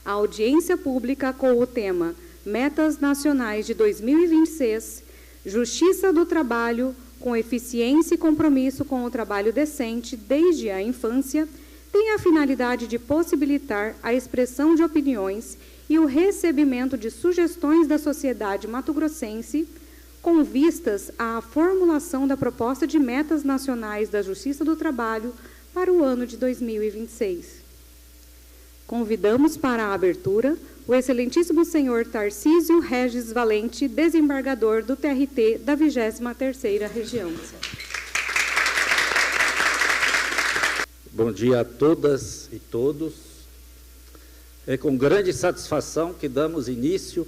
a audiência pública com o tema Metas Nacionais de 2026, Justiça do Trabalho com eficiência e compromisso com o trabalho decente desde a infância, tem a finalidade de possibilitar a expressão de opiniões e o recebimento de sugestões da sociedade mato-grossense com vistas à formulação da proposta de metas nacionais da Justiça do Trabalho para o ano de 2026. Convidamos para a abertura o excelentíssimo senhor Tarcísio Regis Valente, desembargador do TRT da 23ª Região. Bom dia a todas e todos. É com grande satisfação que damos início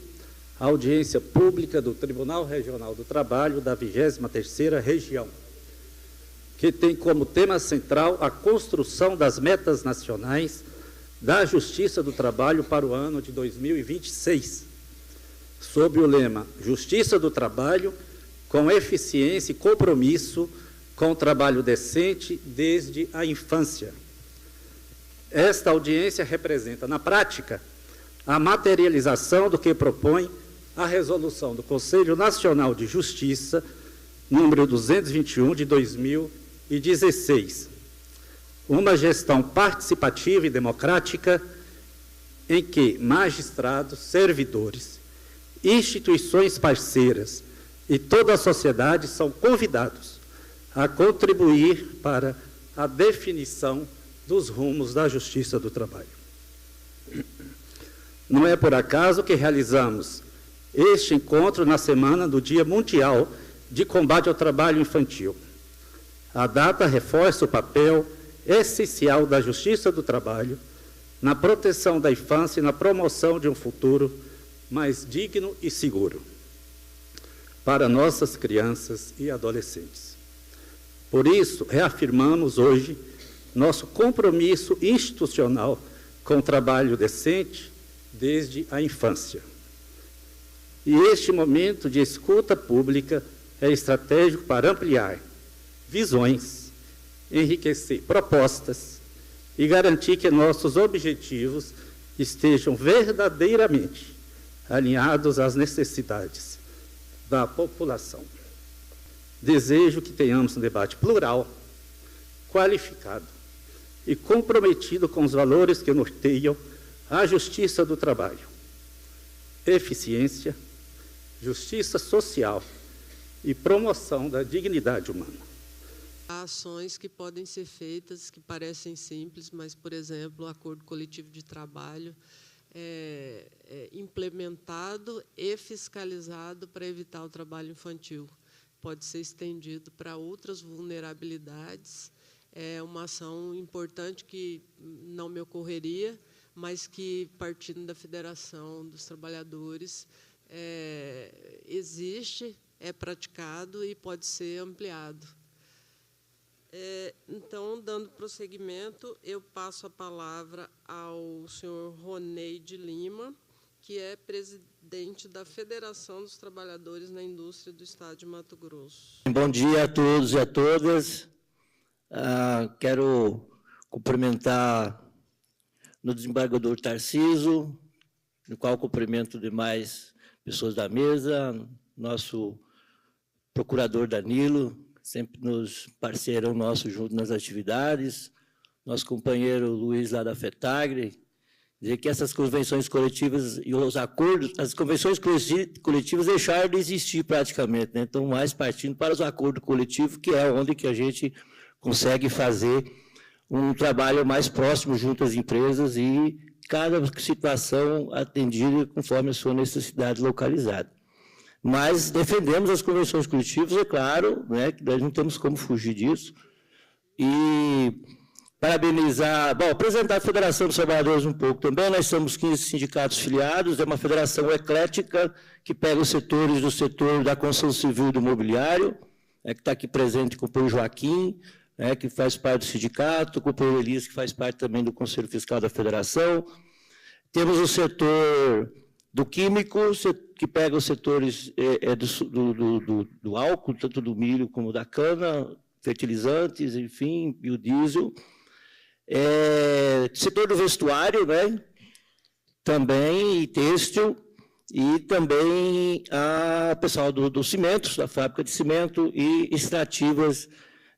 à audiência pública do Tribunal Regional do Trabalho da 23ª Região, que tem como tema central a construção das metas nacionais da Justiça do Trabalho para o ano de 2026, sob o lema Justiça do Trabalho com eficiência e compromisso com o trabalho decente desde a infância. Esta audiência representa, na prática, a materialização do que propõe a resolução do Conselho Nacional de Justiça, número 221, de 2016, uma gestão participativa e democrática em que magistrados, servidores, instituições parceiras e toda a sociedade são convidados a contribuir para a definição dos rumos da Justiça do Trabalho. Não é por acaso que realizamos este encontro na semana do Dia Mundial de Combate ao Trabalho Infantil. A data reforça o papel essencial da Justiça do Trabalho na proteção da infância e na promoção de um futuro mais digno e seguro para nossas crianças e adolescentes. Por isso, reafirmamos hoje nosso compromisso institucional com o trabalho decente desde a infância. E este momento de escuta pública é estratégico para ampliar visões, enriquecer propostas e garantir que nossos objetivos estejam verdadeiramente alinhados às necessidades da população. Desejo que tenhamos um debate plural, qualificado e comprometido com os valores que norteiam a justiça do trabalho, eficiência, justiça social e promoção da dignidade humana. Há ações que podem ser feitas, que parecem simples, mas, por exemplo, o acordo coletivo de trabalho é implementado e fiscalizado para evitar o trabalho infantil. Pode ser estendido para outras vulnerabilidades. É uma ação importante que não me ocorreria, mas que, partindo da Federação dos Trabalhadores, existe, é praticado e pode ser ampliado. Então, dando prosseguimento, eu passo a palavra ao senhor Ronei de Lima, que é presidente da Federação dos Trabalhadores na Indústria do Estado de Mato Grosso. Bom dia a todos e a todas. Quero cumprimentar o desembargador Tarcísio, no qual cumprimento demais pessoas da mesa, nosso procurador Danilo, sempre nos parceirão nosso junto nas atividades, nosso companheiro Luiz lá da FETAGRE, dizer que essas convenções coletivas e os acordos, as convenções coletivas deixaram de existir praticamente, né? Então, mais partindo para os acordos coletivos, que é onde que a gente consegue fazer um trabalho mais próximo junto às empresas e cada situação atendida conforme a sua necessidade localizada. Mas defendemos as convenções coletivas, é claro, né, que nós não temos como fugir disso. E parabenizar, apresentar a Federação dos Trabalhadores um pouco também. Nós somos 15 sindicatos filiados, é uma federação eclética que pega os setores do setor da construção civil e do mobiliário, que está aqui presente com o companheiro Joaquim, que faz parte do sindicato, com o companheiro Elias, que faz parte também do Conselho Fiscal da Federação. Temos o setor do químico, que pega os setores do álcool, tanto do milho como da cana, fertilizantes, enfim, biodiesel. Setor do vestuário, né? também e têxtil, e também a pessoal do cimentos, da fábrica de cimento e extrativas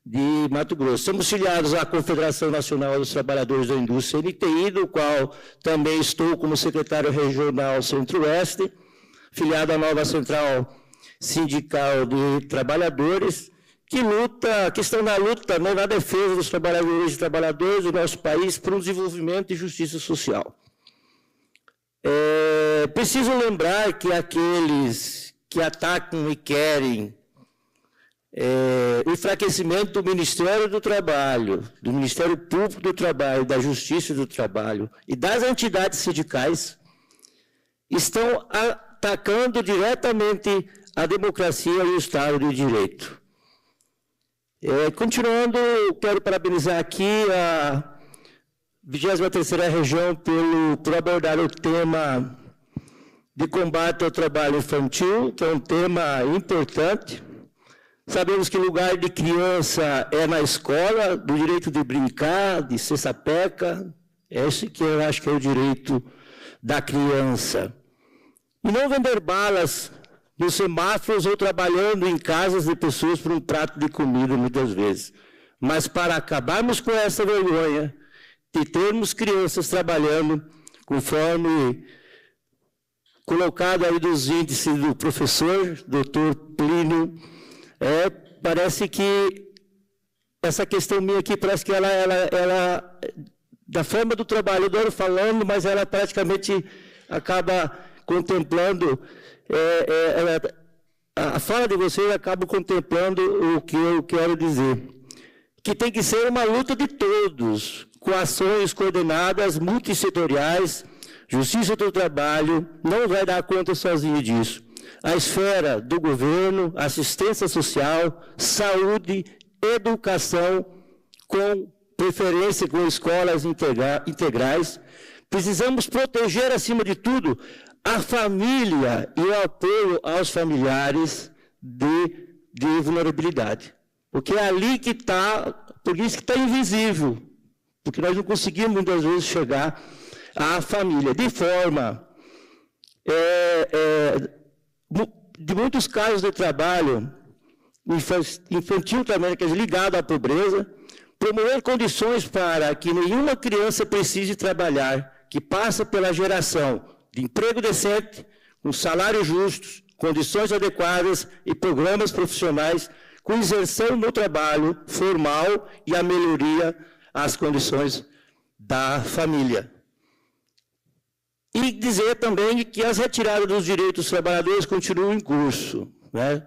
de Mato Grosso. Somos filiados à Confederação Nacional dos Trabalhadores da Indústria, NTI, do qual também estou como secretário regional Centro-Oeste, filiado à nova Central Sindical de Trabalhadores, que estão na luta, né, na defesa dos trabalhadores e trabalhadoras do nosso país por um desenvolvimento e justiça social. Preciso lembrar que aqueles que atacam e querem o enfraquecimento do Ministério do Trabalho, do Ministério Público do Trabalho, da Justiça do Trabalho e das entidades sindicais, estão atacando diretamente a democracia e o Estado de Direito. Continuando, quero parabenizar aqui a 23ª Região por abordar o tema de combate ao trabalho infantil, que é um tema importante. Sabemos que o lugar de criança é na escola, do direito de brincar, de ser sapeca, esse que eu acho que é o direito da criança. E não vender balas nos semáforos ou trabalhando em casas de pessoas por um prato de comida, muitas vezes. Mas para acabarmos com essa vergonha de termos crianças trabalhando, conforme colocado aí dos índices do professor, doutor Plínio, parece que essa questão minha aqui, parece que ela da forma do trabalho, eu adoro falando, mas ela praticamente acaba contemplando, a fala de vocês acaba contemplando o que eu quero dizer. Que tem que ser uma luta de todos, com ações coordenadas, multissetoriais. Justiça do Trabalho não vai dar conta sozinho disso. A esfera do governo, assistência social, saúde, educação, com preferência com escolas integrais. Precisamos proteger, acima de tudo, a família e o apoio aos familiares de vulnerabilidade. Porque é ali que está, por isso que está invisível, porque nós não conseguimos muitas vezes chegar à família, de forma, de muitos casos de trabalho infantil também, que é ligado à pobreza, promover condições para que nenhuma criança precise trabalhar, que passa pela geração de emprego decente, com salários justos, condições adequadas e programas profissionais com inserção no trabalho formal e a melhoria às condições da família. E dizer também que as retiradas dos direitos dos trabalhadores continuam em curso, né?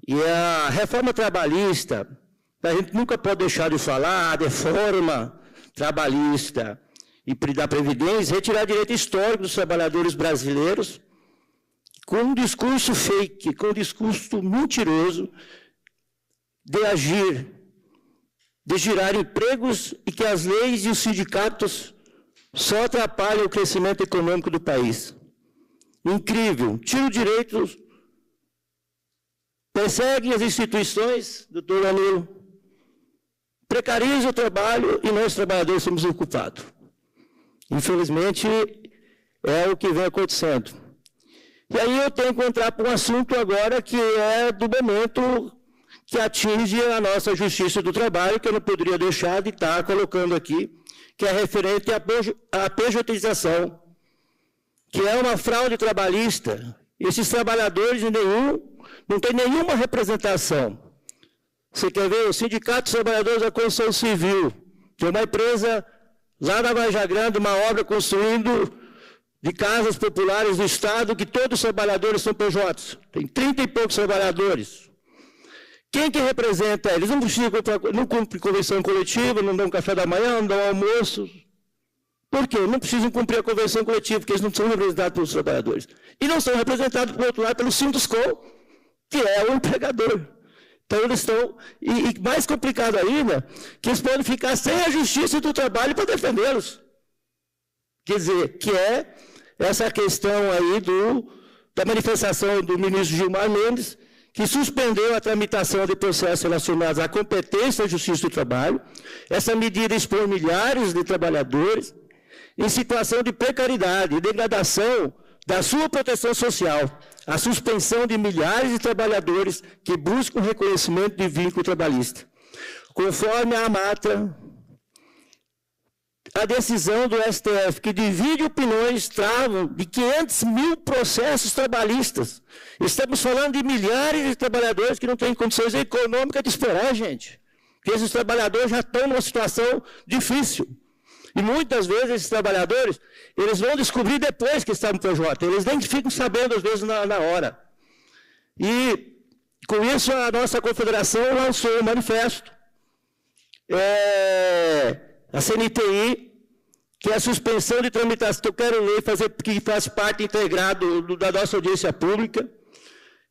E a reforma trabalhista, a gente nunca pode deixar de falar, a reforma trabalhista e da Previdência, retirar direito histórico dos trabalhadores brasileiros com um discurso fake, com um discurso mentiroso de agir, de gerar empregos e que as leis e os sindicatos só atrapalham o crescimento econômico do país. Incrível, tira o direito, persegue as instituições, doutor Danilo, precariza o trabalho e nós, trabalhadores, somos ocupados. Infelizmente, é o que vem acontecendo. E aí eu tenho que entrar para um assunto agora que é do momento que atinge a nossa Justiça do Trabalho, que eu não poderia deixar de estar colocando aqui, que é referente à pejotização, que é uma fraude trabalhista. Esses trabalhadores não têm nenhuma representação. Você quer ver? O Sindicato dos Trabalhadores da Construção Civil tem uma empresa lá na Vargem Grande, uma obra construindo de casas populares do Estado, que todos os trabalhadores são PJs. Tem 30 e poucos trabalhadores. Quem que representa eles? Não cumprem convenção coletiva, não dão café da manhã, não dão almoço. Por quê? Não precisam cumprir a convenção coletiva, porque eles não são representados pelos trabalhadores. E não são representados, por outro lado, pelo Sinduscom, que é o empregador. Então, eles estão... E mais complicado ainda, que eles podem ficar sem a Justiça do Trabalho para defendê-los. Quer dizer, que é essa questão aí da manifestação do ministro Gilmar Mendes, que suspendeu a tramitação de processos relacionados à competência da Justiça do Trabalho. Essa medida expõe milhares de trabalhadores em situação de precariedade e degradação da sua proteção social, a suspensão de milhares de trabalhadores que buscam reconhecimento de vínculo trabalhista. Conforme a AMATRA, a decisão do STF, que divide opiniões, travam de 500 mil processos trabalhistas. Estamos falando de milhares de trabalhadores que não têm condições econômicas de esperar, gente. Porque esses trabalhadores já estão numa situação difícil. E muitas vezes esses trabalhadores, eles vão descobrir depois que estão no PJ. Eles nem ficam sabendo, às vezes, na hora. E, com isso, a nossa confederação lançou um manifesto. A CNTI, que é a suspensão de tramitação, que eu quero ler, que faz parte integrada da nossa audiência pública,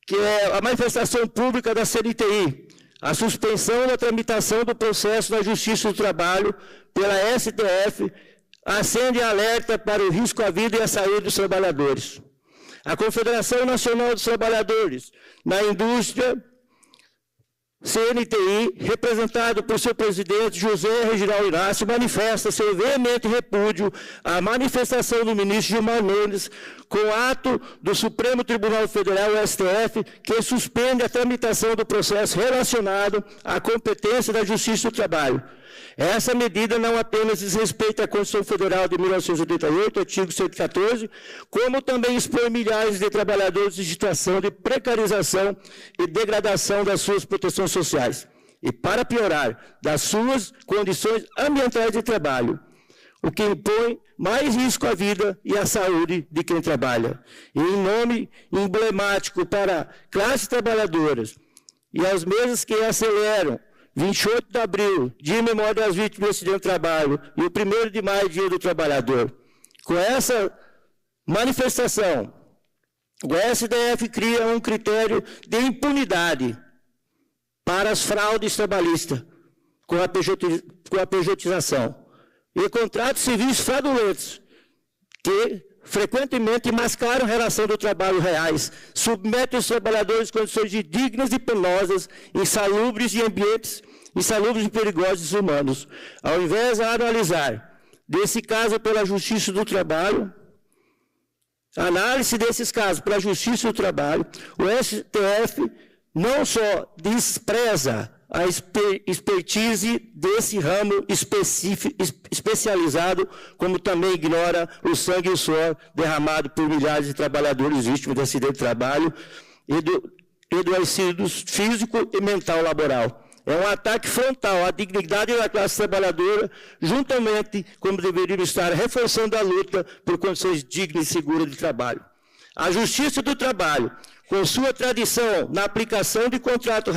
que é a manifestação pública da CNTI, a suspensão da tramitação do processo na Justiça do Trabalho pela STF, acende alerta para o risco à vida e à saúde dos trabalhadores. A Confederação Nacional dos Trabalhadores na Indústria, CNTI, representado por seu presidente José Reginaldo Inácio, manifesta seu veemente repúdio à manifestação do ministro Gilmar Mendes com ato do Supremo Tribunal Federal, o STF, que suspende a tramitação do processo relacionado à competência da Justiça do Trabalho. Essa medida não apenas diz respeito à Constituição Federal de 1988, artigo 114, como também expõe milhares de trabalhadores em situação de precarização e degradação das suas proteções sociais. E, para piorar, das suas condições ambientais de trabalho, o que impõe mais risco à vida e à saúde de quem trabalha. E em nome emblemático para classes trabalhadoras e as mesas que aceleram 28 de abril, Dia em Memória das Vítimas do Acidente de Trabalho, e o 1º de maio, Dia do Trabalhador. Com essa manifestação, o STF cria um critério de impunidade para as fraudes trabalhistas, com a pejotização. E contratos civis fraudulentos, que frequentemente mascaram a relação do trabalho reais, submetem os trabalhadores a condições indignas e penosas, insalubres e ambientes insalubres e perigosos e humanos. Ao invés de analisar desse caso pela Justiça do Trabalho, análise desses casos pela Justiça do Trabalho, o STF não só despreza a expertise desse ramo especializado, como também ignora o sangue e o suor derramado por milhares de trabalhadores vítimas de acidente de trabalho e do acidente físico e mental laboral. É um ataque frontal à dignidade da classe trabalhadora, juntamente como deveriam estar reforçando a luta por condições dignas e seguras de trabalho. A Justiça do Trabalho, com sua tradição na aplicação de contrato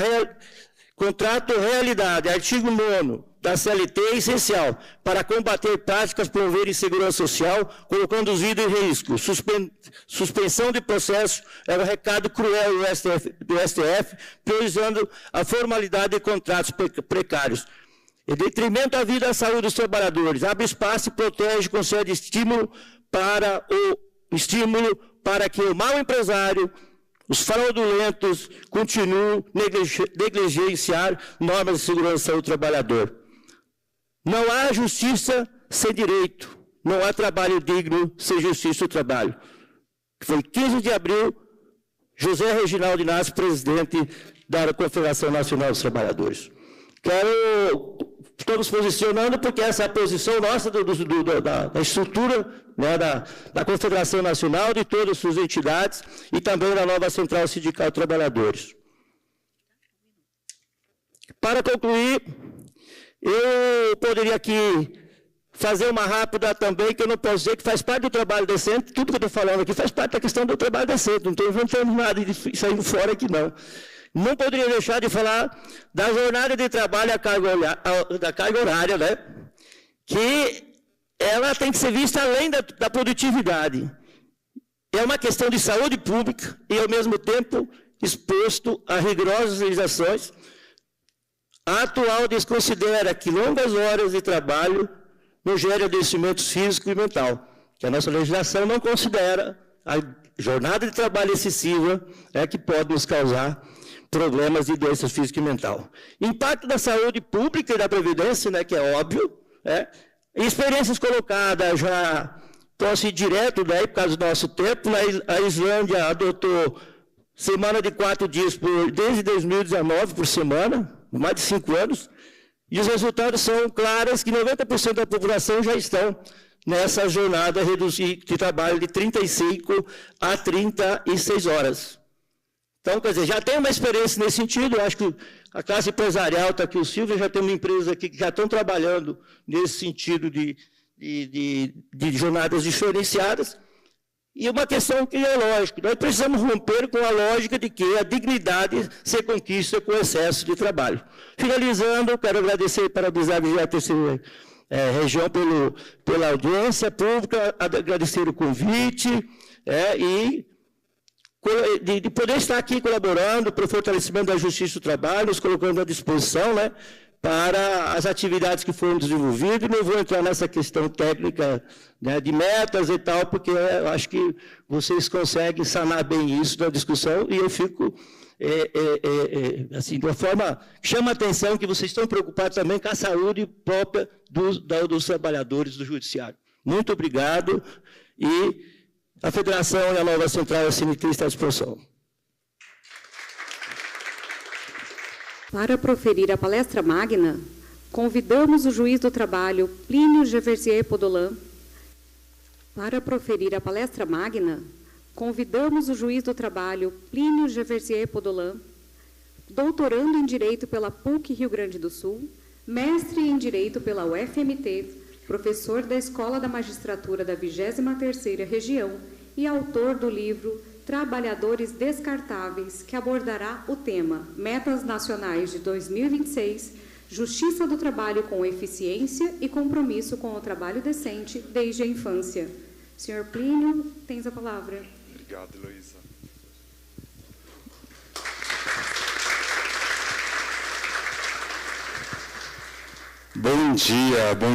realidade, artigo 9º da CLT, é essencial para combater práticas promover insegurança social, colocando os indivíduos em risco. Suspensão de processo é um recado cruel do STF, priorizando a formalidade de contratos precários. Em detrimento da vida e da saúde dos trabalhadores, abre espaço e protege, concede estímulo para que o mau empresário, os fraudulentos, continuam a negligenciar normas de segurança do trabalhador. Não há justiça sem direito, não há trabalho digno sem justiça do trabalho. Foi 15 de abril, José Reginaldo Inácio, presidente da Confederação Nacional dos Trabalhadores. Estamos posicionando porque essa é a posição nossa da estrutura, né, da Confederação Nacional, de todas as suas entidades e também da nova Central Sindical de Trabalhadores. Para concluir, eu poderia aqui fazer uma rápida também, que eu não posso dizer que faz parte do trabalho decente, tudo que eu estou falando aqui faz parte da questão do trabalho decente, não estou inventando nada de sair fora aqui não. Não poderia deixar de falar da jornada de trabalho da carga horária, né? Que ela tem que ser vista além da produtividade. É uma questão de saúde pública e, ao mesmo tempo, exposto a rigorosas legislações. A atual desconsidera que longas horas de trabalho não geram adoecimentos físico e mental, que a nossa legislação não considera a jornada de trabalho excessiva que pode nos causar problemas de doença física e mental. Impacto da saúde pública e da previdência, né, que é óbvio, Experiências colocadas, já posso ir direto daí, por causa do nosso tempo. A Islândia adotou semana de 4 dias desde 2019 por semana, mais de 5 anos, e os resultados são claros que 90% da população já estão nessa jornada de trabalho de 35 a 36 horas. Então, quer dizer, já tem uma experiência nesse sentido. Eu acho que a classe empresarial está aqui, o Silvio, já tem uma empresa aqui que já estão trabalhando nesse sentido de jornadas diferenciadas. E uma questão que é lógica, nós precisamos romper com a lógica de que a dignidade se conquista com excesso de trabalho. Finalizando, quero agradecer e parabenizar a 23ª região pela audiência pública, agradecer o convite e de poder estar aqui colaborando para o fortalecimento da justiça do trabalho, nos colocando à disposição, né, para as atividades que foram desenvolvidas. Não vou entrar nessa questão técnica, né, de metas e tal, porque eu acho que vocês conseguem sanar bem isso na discussão, e eu fico, assim, de uma forma que chama a atenção que vocês estão preocupados também com a saúde própria dos trabalhadores do Judiciário. Muito obrigado, e a Federação e a nova Central CNT está à disposição. Para proferir a palestra magna, convidamos o juiz do trabalho, Plínio Geversier Podolan. Para proferir a palestra magna, convidamos o juiz do trabalho, Plínio Geversier Podolan, doutorando em Direito pela PUC Rio Grande do Sul, mestre em Direito pela UFMT, professor da Escola da Magistratura da 23ª Região e autor do livro Trabalhadores Descartáveis, que abordará o tema Metas Nacionais de 2026, Justiça do Trabalho com Eficiência e Compromisso com o Trabalho Decente desde a Infância. Senhor Plínio, tens a palavra. Obrigado, Heloísa. Bom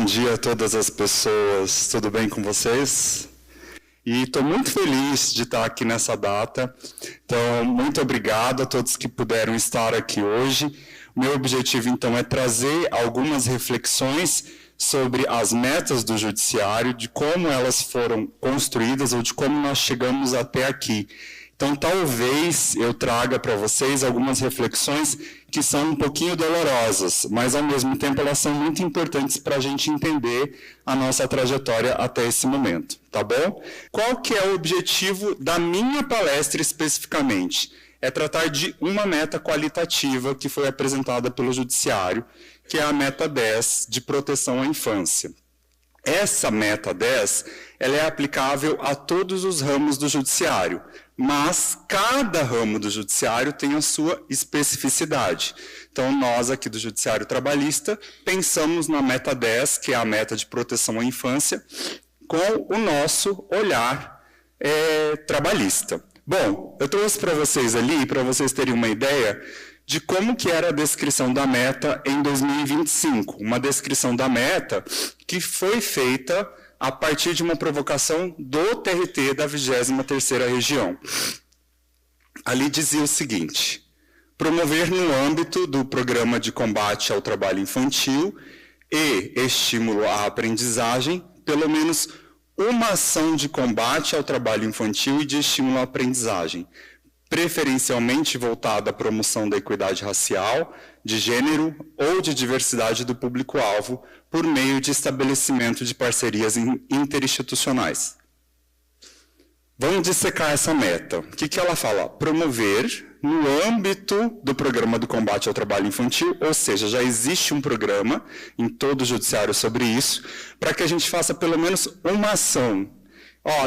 dia a todas as pessoas. Tudo bem com vocês? E estou muito feliz de estar aqui nessa data. Então, muito obrigado a todos que puderam estar aqui hoje. O meu objetivo, então, é trazer algumas reflexões sobre as metas do Judiciário, de como elas foram construídas ou de como nós chegamos até aqui. Então, talvez eu traga para vocês algumas reflexões que são um pouquinho dolorosas, mas, ao mesmo tempo, elas são muito importantes para a gente entender a nossa trajetória até esse momento, tá bom? Qual que é o objetivo da minha palestra especificamente? É tratar de uma meta qualitativa que foi apresentada pelo Judiciário, que é a meta 10, de proteção à infância. Essa meta 10, ela é aplicável a todos os ramos do Judiciário, mas cada ramo do Judiciário tem a sua especificidade. Então, nós aqui do Judiciário Trabalhista pensamos na meta 10, que é a meta de proteção à infância, com o nosso olhar trabalhista. Bom, eu trouxe para vocês ali, para vocês terem uma ideia de como que era a descrição da meta em 2025. Uma descrição da meta que foi feita a partir de uma provocação do TRT da 23ª Região. Ali dizia o seguinte: promover no âmbito do Programa de Combate ao Trabalho Infantil e Estímulo à Aprendizagem, pelo menos uma ação de combate ao trabalho infantil e de estímulo à aprendizagem, preferencialmente voltada à promoção da equidade racial, de gênero ou de diversidade do público-alvo, por meio de estabelecimento de parcerias interinstitucionais. Vamos dissecar essa meta. O que ela fala? Promover, no âmbito do Programa do Combate ao Trabalho Infantil, ou seja, já existe um programa em todo o Judiciário sobre isso, para que a gente faça pelo menos uma ação.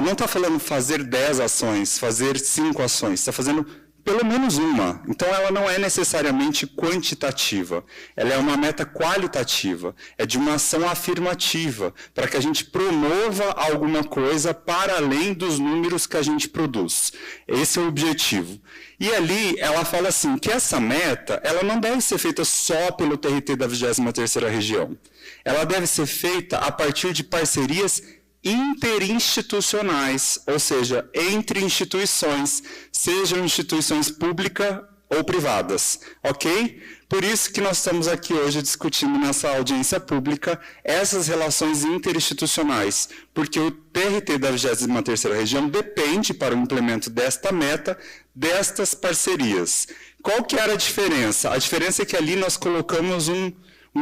Não está falando fazer 10 ações, fazer 5 ações, está fazendo pelo menos uma. Então, ela não é necessariamente quantitativa, ela é uma meta qualitativa, é de uma ação afirmativa, para que a gente promova alguma coisa para além dos números que a gente produz. Esse é o objetivo. E ali, ela fala assim, que essa meta, ela não deve ser feita só pelo TRT da 23ª Região. Ela deve ser feita a partir de parcerias interinstitucionais, ou seja, entre instituições, sejam instituições públicas ou privadas, ok? Por isso que nós estamos aqui hoje discutindo nessa audiência pública essas relações interinstitucionais, porque o TRT da 23ª Região depende, para o implemento desta meta, destas parcerias. Qual que era a diferença? A diferença é que ali nós colocamos um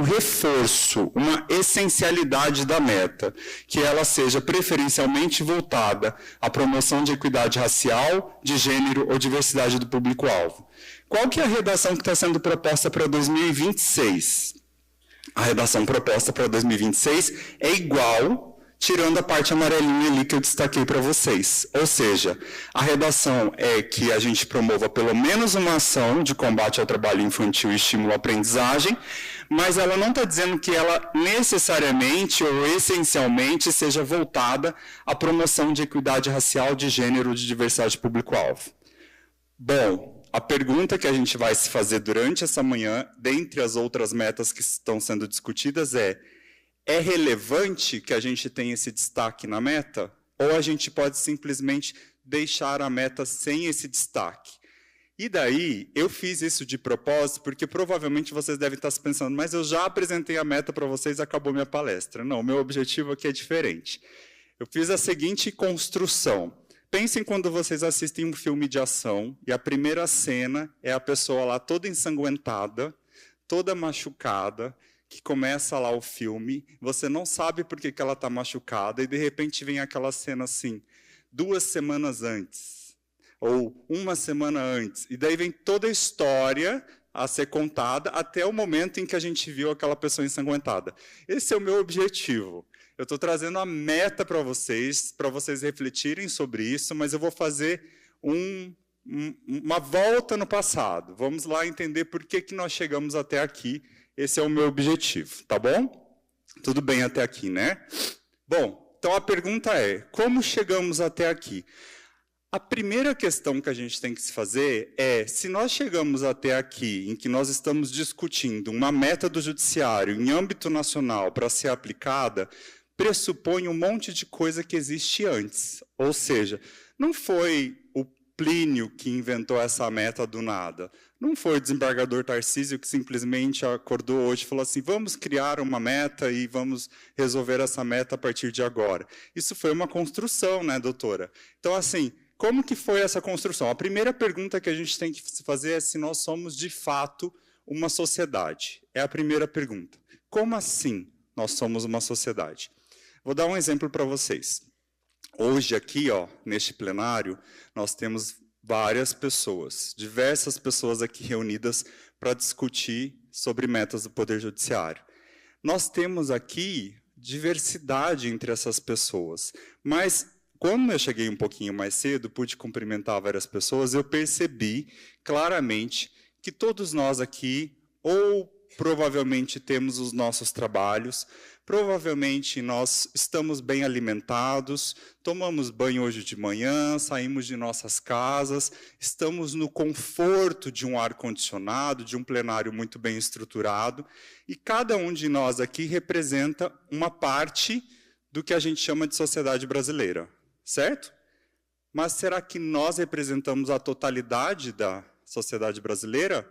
reforço, uma essencialidade da meta, que ela seja preferencialmente voltada à promoção de equidade racial, de gênero ou diversidade do público-alvo. Qual que é a redação que está sendo proposta para 2026? A redação proposta para 2026 é igual, tirando a parte amarelinha ali que eu destaquei para vocês. Ou seja, a redação é que a gente promova pelo menos uma ação de combate ao trabalho infantil e estímulo à aprendizagem, mas ela não está dizendo que ela necessariamente ou essencialmente seja voltada à promoção de equidade racial, de gênero, de diversidade público-alvo. Bom, a pergunta que a gente vai se fazer durante essa manhã, dentre as outras metas que estão sendo discutidas, é relevante que a gente tenha esse destaque na meta? Ou a gente pode simplesmente deixar a meta sem esse destaque? E daí, eu fiz isso de propósito, porque provavelmente vocês devem estar se pensando, mas eu já apresentei a meta para vocês e acabou minha palestra. Não, meu objetivo aqui é diferente. Eu fiz a seguinte construção. Pensem quando vocês assistem um filme de ação, e a primeira cena é a pessoa lá toda ensanguentada, toda machucada, que começa lá o filme, você não sabe por que ela está machucada, e de repente vem aquela cena assim, 2 semanas antes, ou 1 semana antes, e daí vem toda a história a ser contada até o momento em que a gente viu aquela pessoa ensanguentada. Esse é o meu objetivo. Eu estou trazendo a meta para vocês refletirem sobre isso, mas eu vou fazer uma volta no passado. Vamos lá entender por que nós chegamos até aqui. Esse é o meu objetivo, tá bom? Tudo bem até aqui, né? Bom, então a pergunta é, como chegamos até aqui? A primeira questão que a gente tem que se fazer é, se nós chegamos até aqui, em que nós estamos discutindo uma meta do judiciário em âmbito nacional para ser aplicada, pressupõe um monte de coisa que existe antes. Ou seja, não foi o Plínio que inventou essa meta do nada. Não foi o desembargador Tarcísio que simplesmente acordou hoje e falou assim, vamos criar uma meta e vamos resolver essa meta a partir de agora. Isso foi uma construção, né, doutora? Então, assim, como que foi essa construção? A primeira pergunta que a gente tem que se fazer é se nós somos, de fato, uma sociedade. É a primeira pergunta. Como assim nós somos uma sociedade? Vou dar um exemplo para vocês. Hoje, aqui, ó, neste plenário, nós temos várias pessoas, diversas pessoas aqui reunidas para discutir sobre metas do Poder Judiciário. Nós temos aqui diversidade entre essas pessoas, mas quando eu cheguei um pouquinho mais cedo, pude cumprimentar várias pessoas, eu percebi claramente que todos nós aqui, ou provavelmente temos os nossos trabalhos, provavelmente nós estamos bem alimentados, tomamos banho hoje de manhã, saímos de nossas casas, estamos no conforto de um ar-condicionado, de um plenário muito bem estruturado, e cada um de nós aqui representa uma parte do que a gente chama de sociedade brasileira, certo? Mas será que nós representamos a totalidade da sociedade brasileira?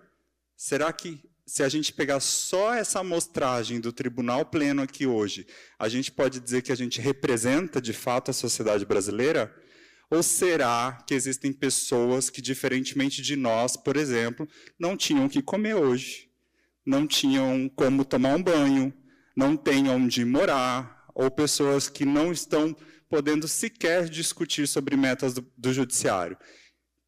Será que, se a gente pegar só essa amostragem do Tribunal Pleno aqui hoje, a gente pode dizer que a gente representa, de fato, a sociedade brasileira? Ou será que existem pessoas que, diferentemente de nós, por exemplo, não tinham o que comer hoje, não tinham como tomar um banho, não têm onde morar, ou pessoas que não estão podendo sequer discutir sobre metas do judiciário?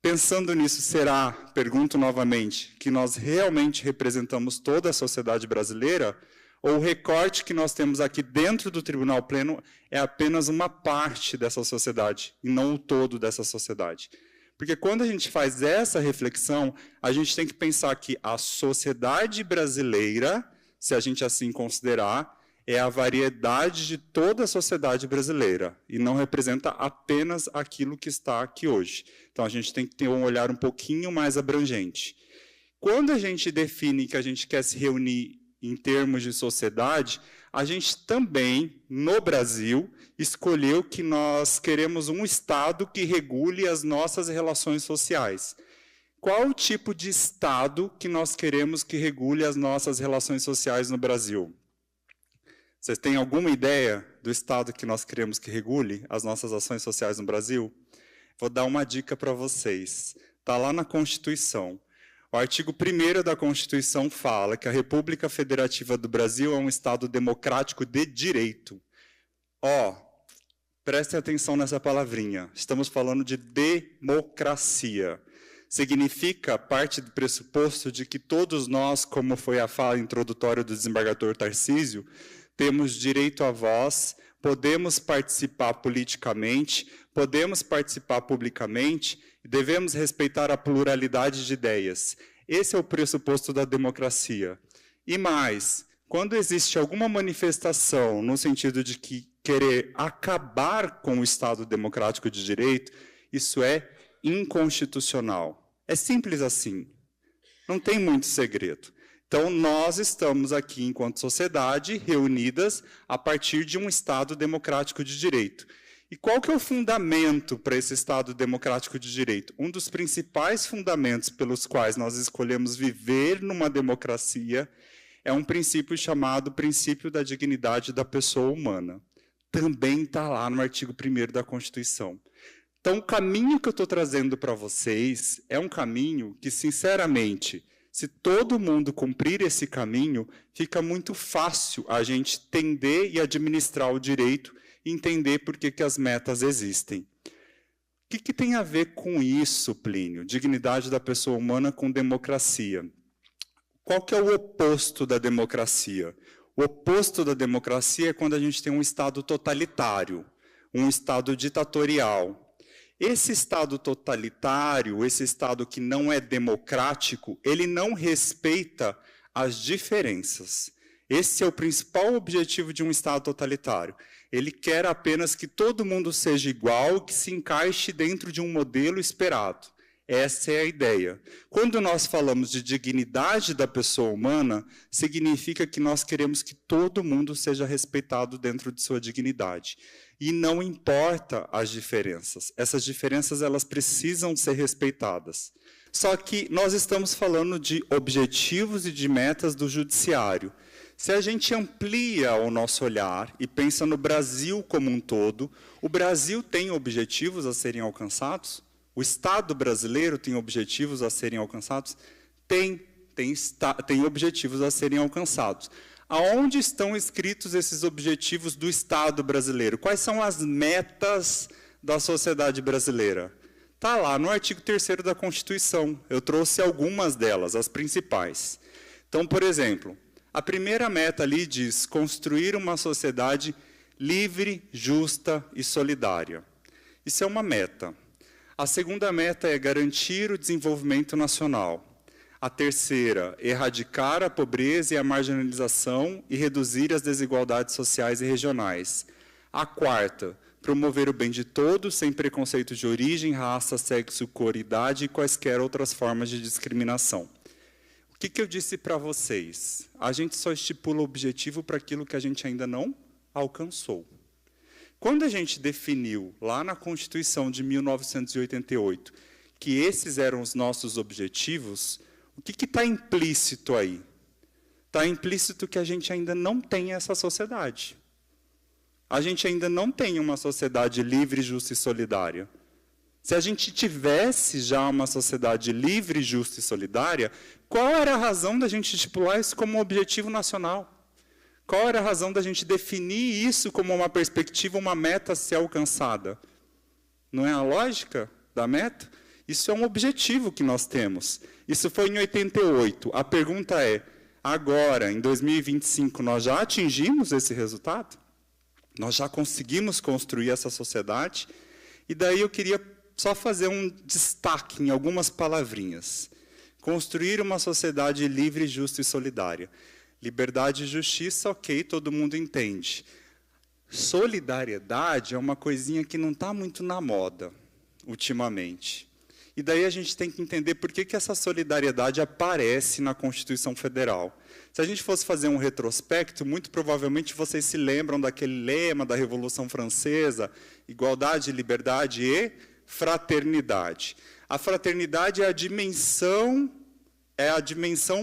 Pensando nisso, será, pergunto novamente, que nós realmente representamos toda a sociedade brasileira? Ou o recorte que nós temos aqui dentro do Tribunal Pleno é apenas uma parte dessa sociedade, e não o todo dessa sociedade? Porque quando a gente faz essa reflexão, a gente tem que pensar que a sociedade brasileira, se a gente assim considerar, é a variedade de toda a sociedade brasileira, e não representa apenas aquilo que está aqui hoje. Então, a gente tem que ter um olhar um pouquinho mais abrangente. Quando a gente define que a gente quer se reunir em termos de sociedade, a gente também, no Brasil, escolheu que nós queremos um Estado que regule as nossas relações sociais. Qual o tipo de Estado que nós queremos que regule as nossas relações sociais no Brasil? Vocês têm alguma ideia do Estado que nós queremos que regule as nossas ações sociais no Brasil? Vou dar uma dica para vocês. Está lá na Constituição. O artigo 1º da Constituição fala que a República Federativa do Brasil é um Estado democrático de direito. Prestem atenção nessa palavrinha. Estamos falando de democracia. Significa parte do pressuposto de que todos nós, como foi a fala introdutória do desembargador Tarcísio, temos direito à voz, podemos participar politicamente, podemos participar publicamente e devemos respeitar a pluralidade de ideias. Esse é o pressuposto da democracia. E mais, quando existe alguma manifestação no sentido de que querer acabar com o Estado democrático de direito, isso é inconstitucional. É simples assim. Não tem muito segredo. Então, nós estamos aqui, enquanto sociedade, reunidas a partir de um Estado democrático de direito. E qual que é o fundamento para esse Estado democrático de direito? Um dos principais fundamentos pelos quais nós escolhemos viver numa democracia é um princípio chamado princípio da dignidade da pessoa humana. Também está lá no artigo 1º da Constituição. Então, o caminho que eu estou trazendo para vocês é um caminho que, sinceramente, se todo mundo cumprir esse caminho, fica muito fácil a gente entender e administrar o direito e entender por que as metas existem. O que tem a ver com isso, Plínio? Dignidade da pessoa humana com democracia. Qual que é o oposto da democracia? O oposto da democracia é quando a gente tem um Estado totalitário, um Estado ditatorial. Esse Estado totalitário, esse Estado que não é democrático, ele não respeita as diferenças. Esse é o principal objetivo de um Estado totalitário. Ele quer apenas que todo mundo seja igual, que se encaixe dentro de um modelo esperado. Essa é a ideia. Quando nós falamos de dignidade da pessoa humana, significa que nós queremos que todo mundo seja respeitado dentro de sua dignidade. E não importa as diferenças. Essas diferenças elas precisam ser respeitadas. Só que nós estamos falando de objetivos e de metas do judiciário. Se a gente amplia o nosso olhar e pensa no Brasil como um todo, o Brasil tem objetivos a serem alcançados? O Estado brasileiro tem objetivos a serem alcançados? Tem objetivos a serem alcançados. Aonde estão escritos esses objetivos do Estado brasileiro? Quais são as metas da sociedade brasileira? Está lá no artigo 3º da Constituição. Eu trouxe algumas delas, as principais. Então, por exemplo, a primeira meta ali diz construir uma sociedade livre, justa e solidária. Isso é uma meta. A segunda meta é garantir o desenvolvimento nacional. A terceira, erradicar a pobreza e a marginalização e reduzir as desigualdades sociais e regionais. A quarta, promover o bem de todos, sem preconceito de origem, raça, sexo, cor, idade e quaisquer outras formas de discriminação. O que eu disse para vocês? A gente só estipula o objetivo para aquilo que a gente ainda não alcançou. Quando a gente definiu, lá na Constituição de 1988, que esses eram os nossos objetivos, o que está implícito aí? Está implícito que a gente ainda não tem essa sociedade. A gente ainda não tem uma sociedade livre, justa e solidária. Se a gente tivesse já uma sociedade livre, justa e solidária, qual era a razão da gente estipular isso como um objetivo nacional? Qual era a razão da gente definir isso como uma perspectiva, uma meta a ser alcançada? Não é a lógica da meta? Isso é um objetivo que nós temos. Isso foi em 88. A pergunta é, agora, em 2025, nós já atingimos esse resultado? Nós já conseguimos construir essa sociedade? E daí eu queria só fazer um destaque em algumas palavrinhas. Construir uma sociedade livre, justa e solidária. Liberdade e justiça, ok, todo mundo entende. Solidariedade é uma coisinha que não está muito na moda, ultimamente. E daí a gente tem que entender por que essa solidariedade aparece na Constituição Federal. Se a gente fosse fazer um retrospecto, muito provavelmente vocês se lembram daquele lema da Revolução Francesa, igualdade, liberdade e Fraternidade. A fraternidade é a dimensão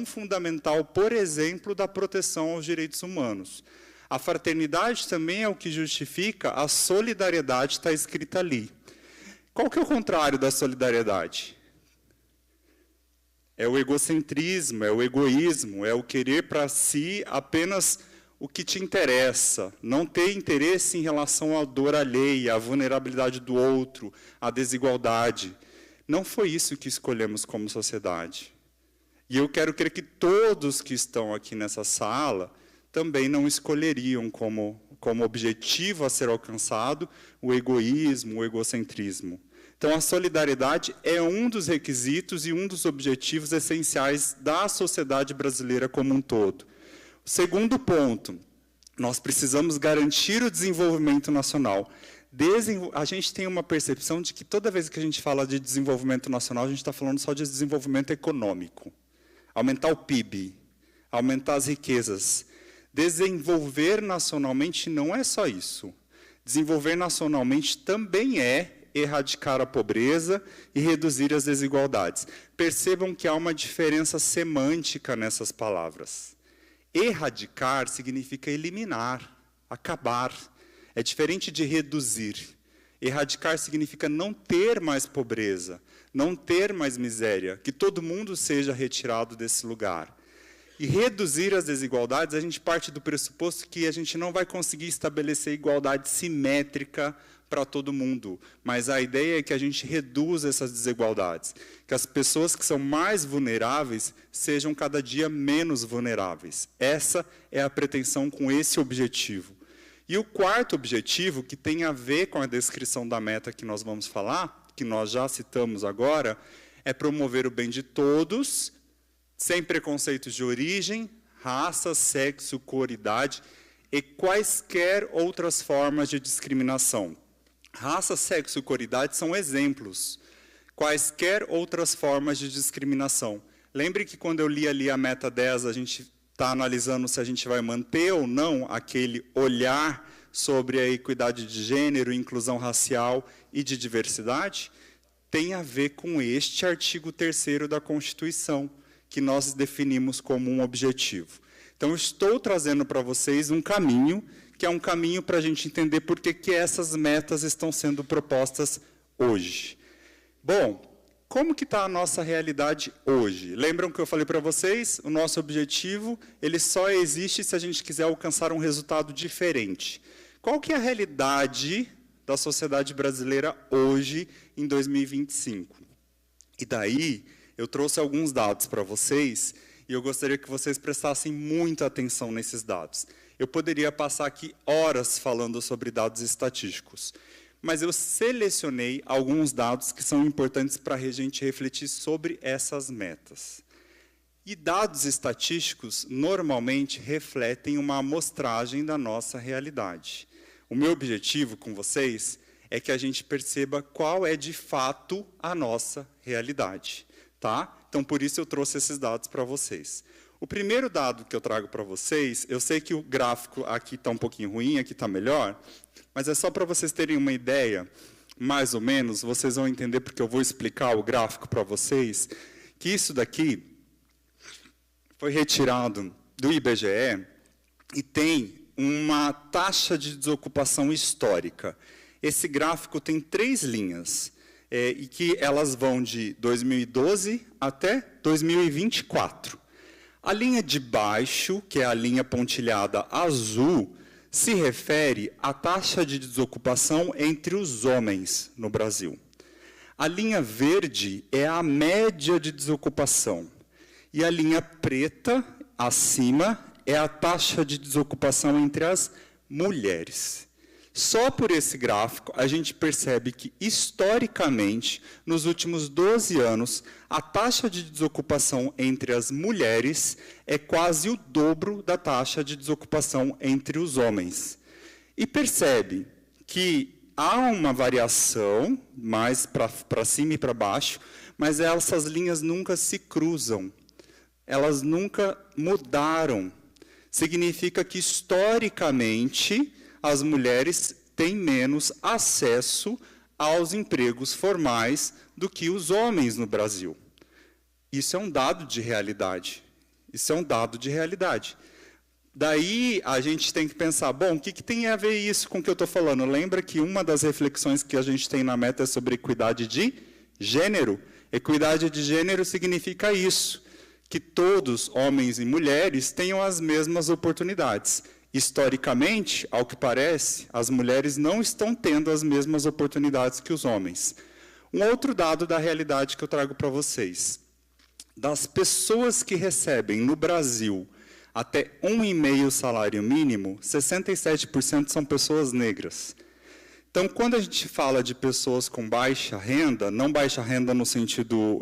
fundamental, por exemplo, da proteção aos direitos humanos. A fraternidade também é o que justifica a solidariedade, está escrita ali. Qual que é o contrário da solidariedade? É o egocentrismo, é o egoísmo, é o querer para si apenas o que te interessa, não ter interesse em relação à dor alheia, à vulnerabilidade do outro, à desigualdade. Não foi isso que escolhemos como sociedade. E eu quero crer que todos que estão aqui nessa sala também não escolheriam como objetivo a ser alcançado o egoísmo, o egocentrismo. Então, a solidariedade é um dos requisitos e um dos objetivos essenciais da sociedade brasileira como um todo. O segundo ponto, nós precisamos garantir o desenvolvimento nacional. A gente tem uma percepção de que toda vez que a gente fala de desenvolvimento nacional, a gente está falando só de desenvolvimento econômico. Aumentar o PIB, aumentar as riquezas. Desenvolver nacionalmente não é só isso. Desenvolver nacionalmente também é erradicar a pobreza e reduzir as desigualdades. Percebam que há uma diferença semântica nessas palavras. Erradicar significa eliminar, acabar. É diferente de reduzir. Erradicar significa não ter mais pobreza, não ter mais miséria, que todo mundo seja retirado desse lugar. E reduzir as desigualdades, a gente parte do pressuposto que a gente não vai conseguir estabelecer igualdade simétrica para todo mundo, mas a ideia é que a gente reduza essas desigualdades, que as pessoas que são mais vulneráveis sejam cada dia menos vulneráveis. Essa é a pretensão com esse objetivo. E o quarto objetivo, que tem a ver com a descrição da meta que nós vamos falar, que nós já citamos agora, é promover o bem de todos, sem preconceitos de origem, raça, sexo, cor, idade e quaisquer outras formas de discriminação. Raça, sexo e cor, idade são exemplos. Quaisquer outras formas de discriminação. Lembre que quando eu li ali a meta 10, a gente está analisando se a gente vai manter ou não aquele olhar sobre a equidade de gênero, inclusão racial e de diversidade, tem a ver com este artigo 3º da Constituição, que nós definimos como um objetivo. Então, eu estou trazendo para vocês um caminho, que é um caminho para a gente entender por que essas metas estão sendo propostas hoje. Bom, como que está a nossa realidade hoje? Lembram que eu falei para vocês? O nosso objetivo, ele só existe se a gente quiser alcançar um resultado diferente. Qual que é a realidade da sociedade brasileira hoje, em 2025? E daí, eu trouxe alguns dados para vocês, e eu gostaria que vocês prestassem muita atenção nesses dados. Eu poderia passar aqui horas falando sobre dados estatísticos, mas eu selecionei alguns dados que são importantes para a gente refletir sobre essas metas. E dados estatísticos, normalmente, refletem uma amostragem da nossa realidade. O meu objetivo com vocês é que a gente perceba qual é, de fato, a nossa realidade. Tá? Então, por isso, eu trouxe esses dados para vocês. O primeiro dado que eu trago para vocês, eu sei que o gráfico aqui está um pouquinho ruim, aqui está melhor, mas é só para vocês terem uma ideia, mais ou menos, vocês vão entender, porque eu vou explicar o gráfico para vocês, que isso daqui foi retirado do IBGE e tem uma taxa de desocupação histórica. Esse gráfico tem 3 linhas, e que elas vão de 2012 até 2024. A linha de baixo, que é a linha pontilhada azul, se refere à taxa de desocupação entre os homens no Brasil. A linha verde é a média de desocupação. E a linha preta, acima, é a taxa de desocupação entre as mulheres. Só por esse gráfico, a gente percebe que, historicamente, nos últimos 12 anos, a taxa de desocupação entre as mulheres é quase o dobro da taxa de desocupação entre os homens. E percebe que há uma variação, mais para cima e para baixo, mas essas linhas nunca se cruzam. Elas nunca mudaram. Significa que, historicamente, as mulheres têm menos acesso aos empregos formais do que os homens no Brasil. Isso é um dado de realidade. Isso é um dado de realidade. Daí, a gente tem que pensar, bom, o que tem a ver isso com o que eu estou falando? Lembra que uma das reflexões que a gente tem na meta é sobre equidade de gênero? Equidade de gênero significa isso, que todos, homens e mulheres, tenham as mesmas oportunidades. Historicamente, ao que parece, as mulheres não estão tendo as mesmas oportunidades que os homens. Um outro dado da realidade que eu trago para vocês. Das pessoas que recebem no Brasil até 1,5 salário mínimo, 67% são pessoas negras. Então, quando a gente fala de pessoas com baixa renda, não baixa renda no sentido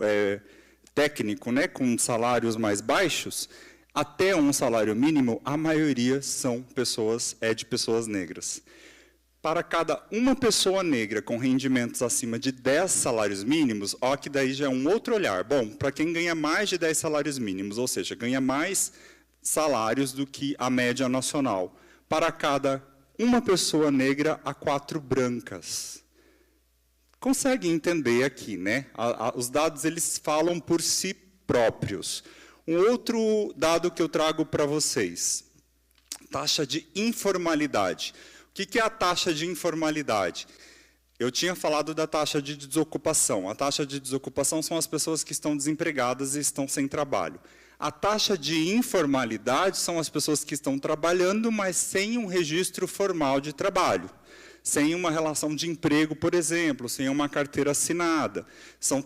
técnico, né, com salários mais baixos, até 1 salário mínimo, a maioria são de pessoas negras. Para cada uma pessoa negra com rendimentos acima de 10 salários mínimos, ó, que daí já é um outro olhar. Bom, para quem ganha mais de 10 salários mínimos, ou seja, ganha mais salários do que a média nacional. Para cada uma pessoa negra, há 4 brancas. Consegue entender aqui, né? Os dados eles falam por si próprios. Um outro dado que eu trago para vocês. Taxa de informalidade. O que é a taxa de informalidade? Eu tinha falado da taxa de desocupação. A taxa de desocupação são as pessoas que estão desempregadas e estão sem trabalho. A taxa de informalidade são as pessoas que estão trabalhando, mas sem um registro formal de trabalho. Sem uma relação de emprego, por exemplo, sem uma carteira assinada. São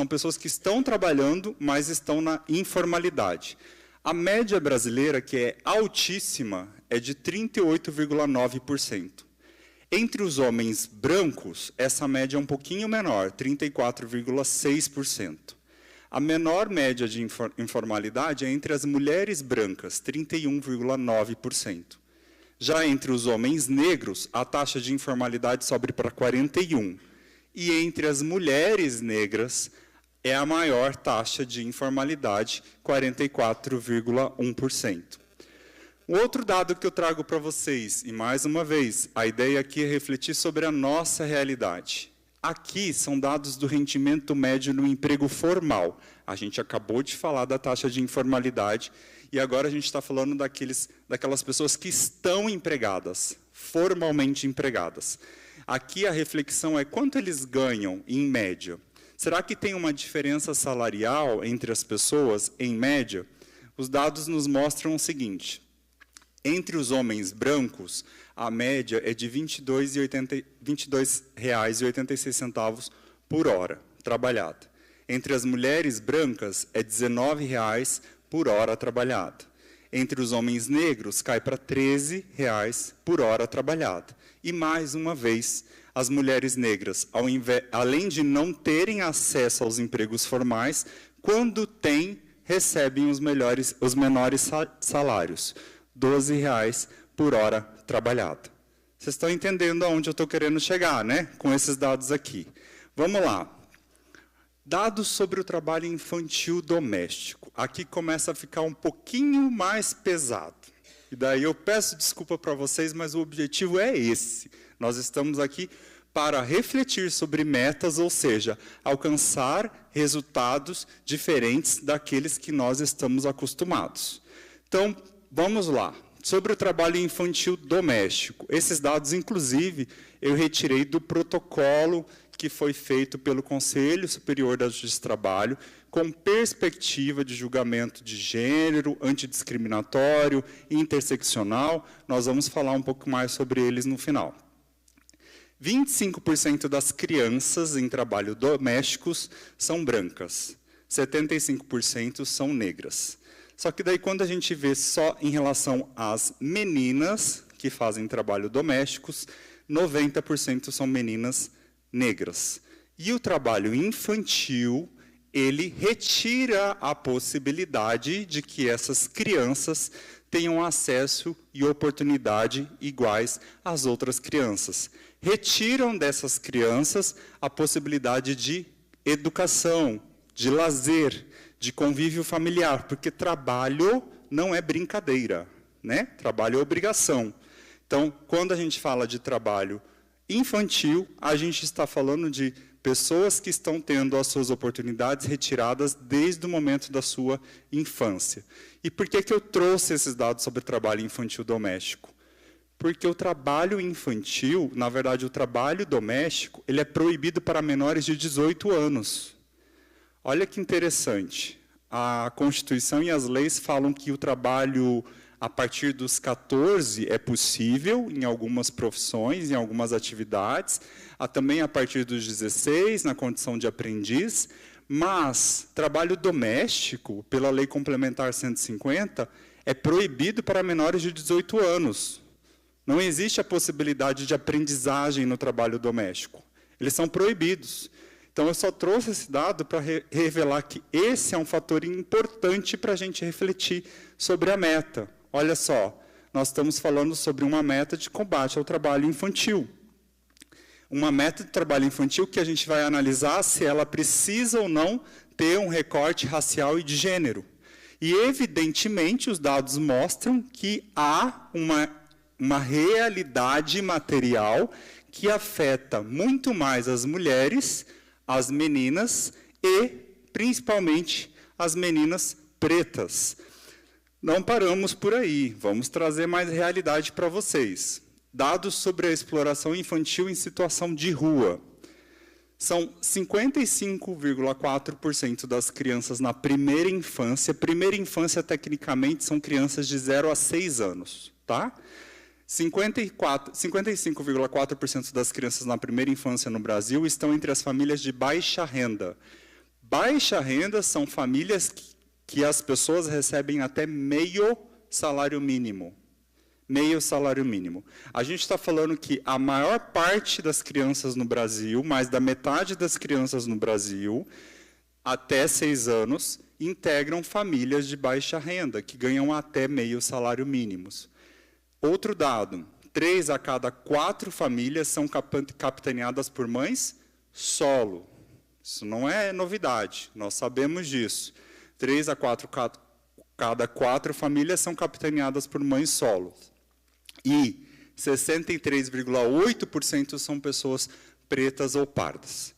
pessoas que estão trabalhando, mas estão na informalidade. A média brasileira, que é altíssima, é de 38,9%. Entre os homens brancos, essa média é um pouquinho menor, 34,6%. A menor média de informalidade é entre as mulheres brancas, 31,9%. Já entre os homens negros, a taxa de informalidade sobe para 41%. E entre as mulheres negras, é a maior taxa de informalidade, 44,1%. Um outro dado que eu trago para vocês, e mais uma vez, a ideia aqui é refletir sobre a nossa realidade. Aqui são dados do rendimento médio no emprego formal. A gente acabou de falar da taxa de informalidade e agora a gente está falando daquelas pessoas que estão empregadas, formalmente empregadas. Aqui a reflexão é quanto eles ganham, em média. Será que tem uma diferença salarial entre as pessoas, em média? Os dados nos mostram o seguinte. Entre os homens brancos, a média é de R$ 22,86 por hora trabalhada. Entre as mulheres brancas, é R$ 19,00 por hora trabalhada. Entre os homens negros, cai para R$ 13,00 por hora trabalhada. E, mais uma vez, as mulheres negras, além de não terem acesso aos empregos formais, quando têm, recebem os menores salários. R$ 12,00 por hora trabalhada. Vocês estão entendendo aonde eu estou querendo chegar, né? Com esses dados aqui. Vamos lá. Dados sobre o trabalho infantil doméstico. Aqui começa a ficar um pouquinho mais pesado. E daí eu peço desculpa para vocês, mas o objetivo é esse. Nós estamos aqui para refletir sobre metas, ou seja, alcançar resultados diferentes daqueles que nós estamos acostumados. Então, vamos lá. Sobre o trabalho infantil doméstico. Esses dados, inclusive, eu retirei do protocolo que foi feito pelo Conselho Superior da Justiça do Trabalho, com perspectiva de julgamento de gênero, antidiscriminatório, interseccional. Nós vamos falar um pouco mais sobre eles no final. 25% das crianças em trabalho domésticos são brancas, 75% são negras. Só que daí, quando a gente vê só em relação às meninas que fazem trabalho domésticos, 90% são meninas negras. E o trabalho infantil, ele retira a possibilidade de que essas crianças tenham acesso e oportunidade iguais às outras crianças. Retiram dessas crianças a possibilidade de educação, de lazer, de convívio familiar, porque trabalho não é brincadeira, né? Trabalho é obrigação. Então, quando a gente fala de trabalho infantil, a gente está falando de pessoas que estão tendo as suas oportunidades retiradas desde o momento da sua infância. E por que eu trouxe esses dados sobre trabalho infantil doméstico? Porque o trabalho infantil, na verdade, o trabalho doméstico, ele é proibido para menores de 18 anos. Olha que interessante. A Constituição e as leis falam que o trabalho a partir dos 14 é possível em algumas profissões, em algumas atividades, também a partir dos 16, na condição de aprendiz, mas trabalho doméstico, pela Lei Complementar 150, é proibido para menores de 18 anos. Não existe a possibilidade de aprendizagem no trabalho doméstico. Eles são proibidos. Então, eu só trouxe esse dado para revelar que esse é um fator importante para a gente refletir sobre a meta. Olha só, nós estamos falando sobre uma meta de combate ao trabalho infantil. Uma meta de trabalho infantil que a gente vai analisar se ela precisa ou não ter um recorte racial e de gênero. E, evidentemente, os dados mostram que há uma realidade material que afeta muito mais as mulheres, as meninas e, principalmente, as meninas pretas. Não paramos por aí, vamos trazer mais realidade para vocês. Dados sobre a exploração infantil em situação de rua. São 55,4% das crianças na primeira infância. Primeira infância, tecnicamente, são crianças de 0 a 6 anos. Tá? 55,4% das crianças na primeira infância no Brasil estão entre as famílias de baixa renda. Baixa renda são famílias que as pessoas recebem até meio salário mínimo. Meio salário mínimo. A gente está falando que a maior parte das crianças no Brasil, mais da metade das crianças no Brasil, até 6 anos, integram famílias de baixa renda, que ganham até meio salário mínimo. Outro dado, 3 a cada 4 famílias são capitaneadas por mães solo. Isso não é novidade, nós sabemos disso. 3 a 4 cada 4 famílias são capitaneadas por mães solo. E 63,8% são pessoas pretas ou pardas.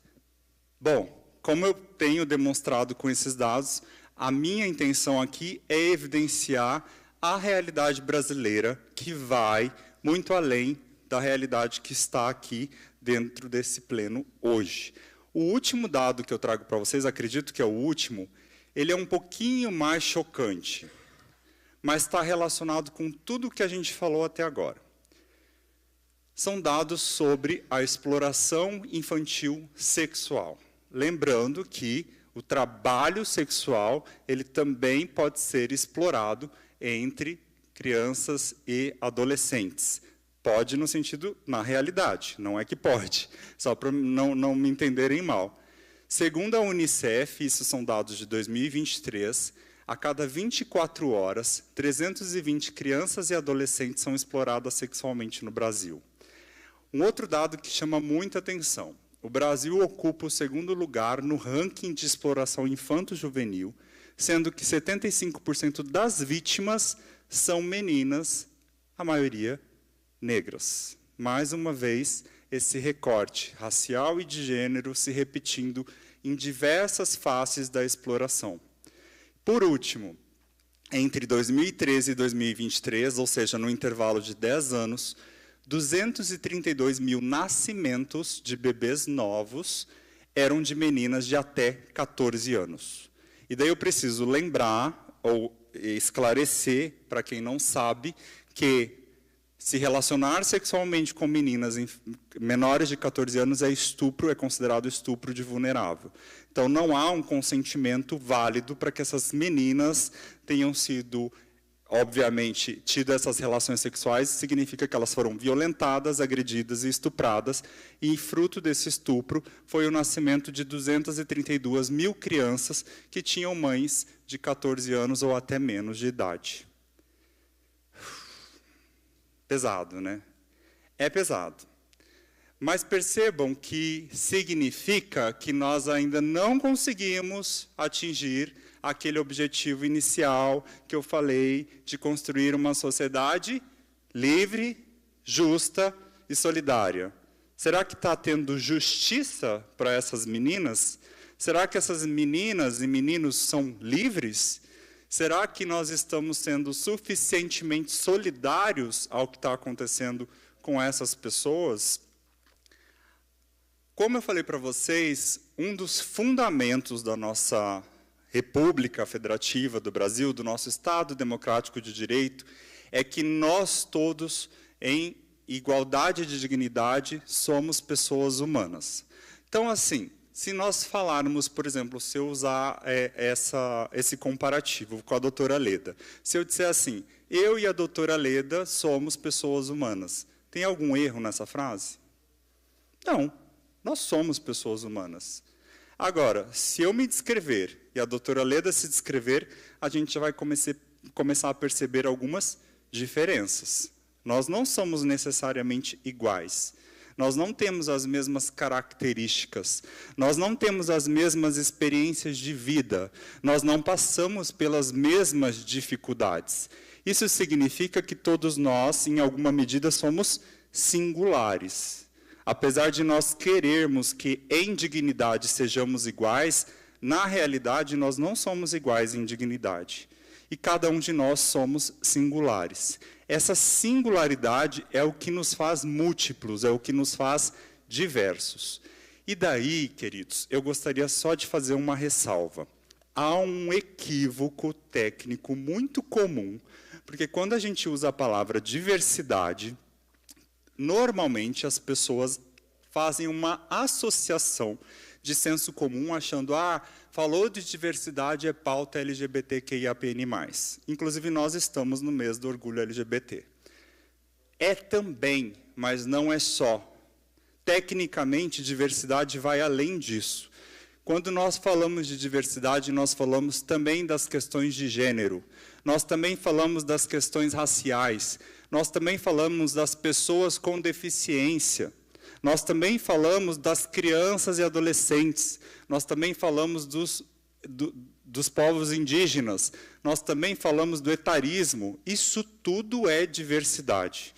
Bom, como eu tenho demonstrado com esses dados, a minha intenção aqui é evidenciar a realidade brasileira, que vai muito além da realidade que está aqui dentro desse pleno hoje. O último dado que eu trago para vocês, acredito que é o último, ele é um pouquinho mais chocante, mas está relacionado com tudo que a gente falou até agora. São dados sobre a exploração infantil sexual. Lembrando que o trabalho sexual ele também pode ser explorado entre crianças e adolescentes. Pode no sentido, na realidade, não é que pode, só para não me entenderem mal. Segundo a Unicef, isso são dados de 2023, a cada 24 horas, 320 crianças e adolescentes são exploradas sexualmente no Brasil. Um outro dado que chama muita atenção. O Brasil ocupa o 2º lugar no ranking de exploração infanto-juvenil, sendo que 75% das vítimas são meninas, a maioria negras. Mais uma vez, esse recorte racial e de gênero se repetindo em diversas faces da exploração. Por último, entre 2013 e 2023, ou seja, no intervalo de 10 anos, 232 mil nascimentos de bebês novos eram de meninas de até 14 anos. E daí eu preciso lembrar, ou esclarecer, para quem não sabe, que se relacionar sexualmente com meninas menores de 14 anos é estupro, é considerado estupro de vulnerável. Então, não há um consentimento válido para que essas meninas tenham sido, obviamente, tido essas relações sexuais, significa que elas foram violentadas, agredidas e estupradas, e fruto desse estupro foi o nascimento de 232 mil crianças que tinham mães de 14 anos ou até menos de idade. Pesado, né? É pesado. Mas percebam que significa que nós ainda não conseguimos atingir aquele objetivo inicial que eu falei de construir uma sociedade livre, justa e solidária. Será que está tendo justiça para essas meninas? Será que essas meninas e meninos são livres? Será que nós estamos sendo suficientemente solidários ao que está acontecendo com essas pessoas? Como eu falei para vocês, um dos fundamentos da nossa República Federativa do Brasil, do nosso Estado Democrático de Direito, é que nós todos, em igualdade de dignidade, somos pessoas humanas. Então, assim, se nós falarmos, por exemplo, se eu usar esse comparativo com a doutora Leda, se eu disser assim, eu e a doutora Leda somos pessoas humanas, tem algum erro nessa frase? Não, nós somos pessoas humanas. Agora, se eu me descrever e a doutora Leda se descrever, a gente já vai começar a perceber algumas diferenças. Nós não somos necessariamente iguais. Nós não temos as mesmas características, nós não temos as mesmas experiências de vida, nós não passamos pelas mesmas dificuldades. Isso significa que todos nós, em alguma medida, somos singulares. Apesar de nós querermos que em dignidade sejamos iguais, na realidade nós não somos iguais em dignidade. E cada um de nós somos singulares. Essa singularidade é o que nos faz múltiplos, é o que nos faz diversos. E daí, queridos, eu gostaria só de fazer uma ressalva. Há um equívoco técnico muito comum, porque quando a gente usa a palavra diversidade, normalmente as pessoas fazem uma associação de senso comum, achando, falou de diversidade, é pauta LGBTQIAPN+. Inclusive, nós estamos no mês do orgulho LGBT. É também, mas não é só. Tecnicamente, diversidade vai além disso. Quando nós falamos de diversidade, nós falamos também das questões de gênero. Nós também falamos das questões raciais. Nós também falamos das pessoas com deficiência. Nós também falamos das crianças e adolescentes, nós também falamos dos povos indígenas, nós também falamos do etarismo. Isso tudo é diversidade.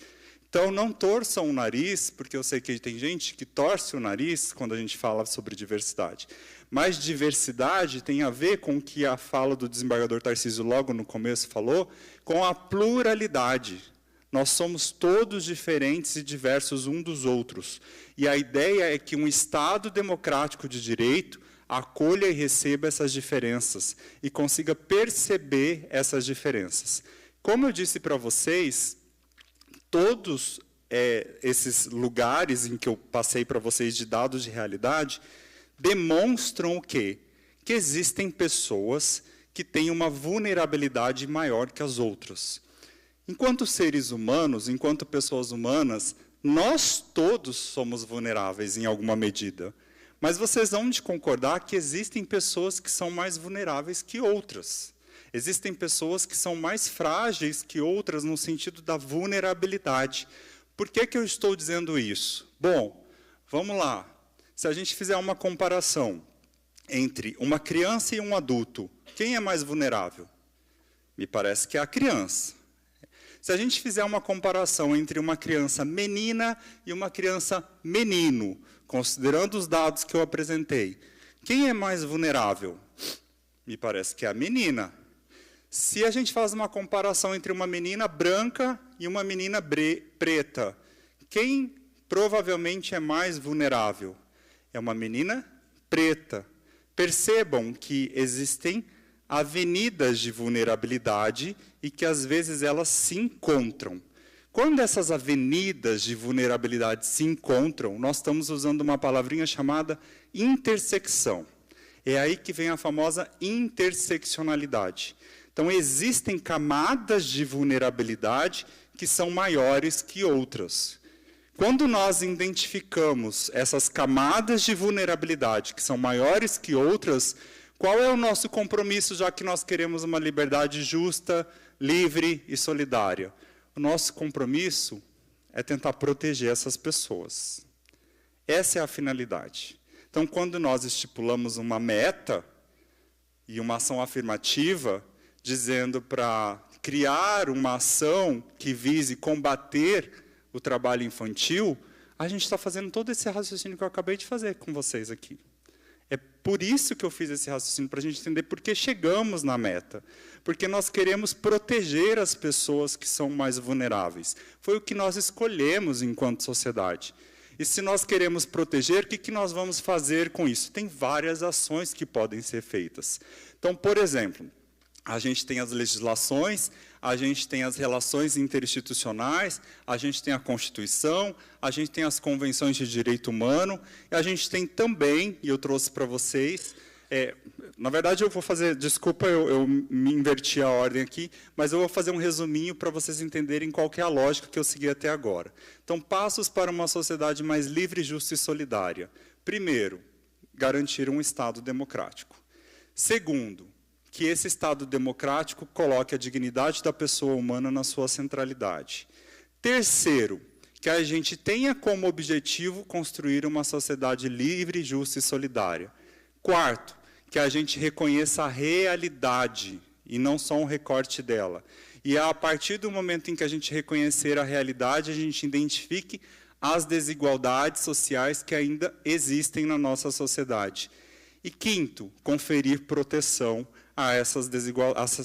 Então, não torçam o nariz, porque eu sei que tem gente que torce o nariz quando a gente fala sobre diversidade. Mas diversidade tem a ver com o que a fala do desembargador Tarcísio logo no começo falou, com a pluralidade. Nós somos todos diferentes e diversos uns dos outros. E a ideia é que um Estado democrático de direito acolha e receba essas diferenças e consiga perceber essas diferenças. Como eu disse para vocês, todos esses lugares em que eu passei para vocês de dados de realidade demonstram o quê? Que existem pessoas que têm uma vulnerabilidade maior que as outras. Enquanto seres humanos, enquanto pessoas humanas, nós todos somos vulneráveis em alguma medida. Mas vocês vão de concordar que existem pessoas que são mais vulneráveis que outras. Existem pessoas que são mais frágeis que outras no sentido da vulnerabilidade. Por que eu estou dizendo isso? Bom, vamos lá. Se a gente fizer uma comparação entre uma criança e um adulto, quem é mais vulnerável? Me parece que é a criança. Se a gente fizer uma comparação entre uma criança menina e uma criança menino, considerando os dados que eu apresentei, quem é mais vulnerável? Me parece que é a menina. Se a gente faz uma comparação entre uma menina branca e uma menina preta, quem provavelmente é mais vulnerável? É uma menina preta. Percebam que existem avenidas de vulnerabilidade e que, às vezes, elas se encontram. Quando essas avenidas de vulnerabilidade se encontram, nós estamos usando uma palavrinha chamada intersecção. É aí que vem a famosa interseccionalidade. Então, existem camadas de vulnerabilidade que são maiores que outras. Quando nós identificamos essas camadas de vulnerabilidade que são maiores que outras, qual é o nosso compromisso, já que nós queremos uma liberdade justa, livre e solidária? O nosso compromisso é tentar proteger essas pessoas. Essa é a finalidade. Então, quando nós estipulamos uma meta e uma ação afirmativa, dizendo para criar uma ação que vise combater o trabalho infantil, A gente está fazendo todo esse raciocínio que eu acabei de fazer com vocês aqui. É por isso que eu fiz esse raciocínio, para a gente entender por que chegamos na meta. Porque nós queremos proteger as pessoas que são mais vulneráveis. Foi o que nós escolhemos enquanto sociedade. E se nós queremos proteger, o que nós vamos fazer com isso? Tem várias ações que podem ser feitas. Então, por exemplo, a gente tem as legislações, a gente tem as relações interinstitucionais, a gente tem a Constituição, a gente tem as convenções de direito humano, e a gente tem também, e eu trouxe para vocês, na verdade eu vou fazer, desculpa, eu me inverti a ordem aqui, mas eu vou fazer um resuminho para vocês entenderem qual que é a lógica que eu segui até agora. Então, passos para uma sociedade mais livre, justa e solidária. Primeiro, garantir um Estado democrático. Segundo, que esse Estado democrático coloque a dignidade da pessoa humana na sua centralidade. Terceiro, que a gente tenha como objetivo construir uma sociedade livre, justa e solidária. Quarto, que a gente reconheça a realidade e não só um recorte dela. E a partir do momento em que a gente reconhecer a realidade, a gente identifique as desigualdades sociais que ainda existem na nossa sociedade. E quinto, conferir proteção a essas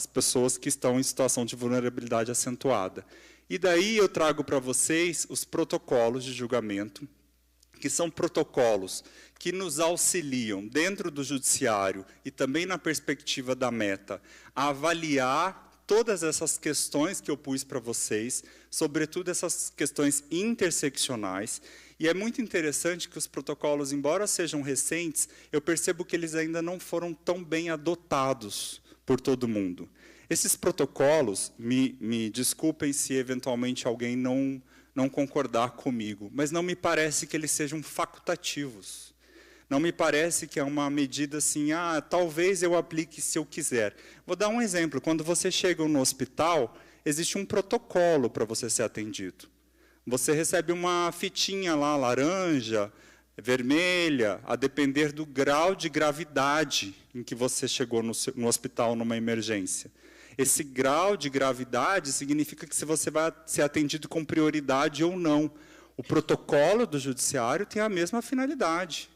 pessoas que estão em situação de vulnerabilidade acentuada. E daí eu trago para vocês os protocolos de julgamento, que são protocolos que nos auxiliam, dentro do judiciário e também na perspectiva da meta, a avaliar todas essas questões que eu pus para vocês, sobretudo essas questões interseccionais. E é muito interessante que os protocolos, embora sejam recentes, eu percebo que eles ainda não foram tão bem adotados por todo mundo. Esses protocolos, me desculpem se eventualmente alguém não concordar comigo, mas não me parece que eles sejam facultativos. Não me parece que é uma medida assim, talvez eu aplique se eu quiser. Vou dar um exemplo. Quando você chega no hospital, existe um protocolo para você ser atendido. Você recebe uma fitinha lá, laranja, vermelha, a depender do grau de gravidade em que você chegou no hospital numa emergência. Esse grau de gravidade significa que se você vai ser atendido com prioridade ou não. O protocolo do judiciário tem a mesma finalidade.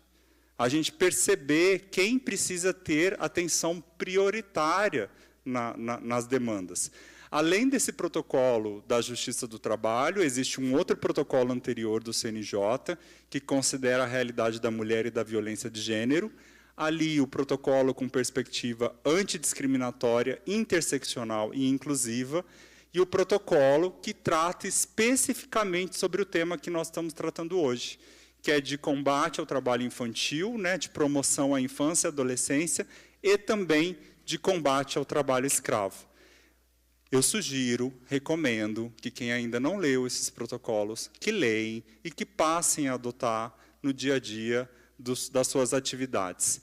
A gente perceber quem precisa ter atenção prioritária nas demandas. Além desse protocolo da Justiça do Trabalho, existe um outro protocolo anterior do CNJ, que considera a realidade da mulher e da violência de gênero. Ali, o protocolo com perspectiva antidiscriminatória, interseccional e inclusiva, e o protocolo que trata especificamente sobre o tema que nós estamos tratando hoje, que é de combate ao trabalho infantil, de promoção à infância e adolescência, e também de combate ao trabalho escravo. Eu sugiro, recomendo, que quem ainda não leu esses protocolos, que leiam e que passem a adotar no dia a dia das suas atividades.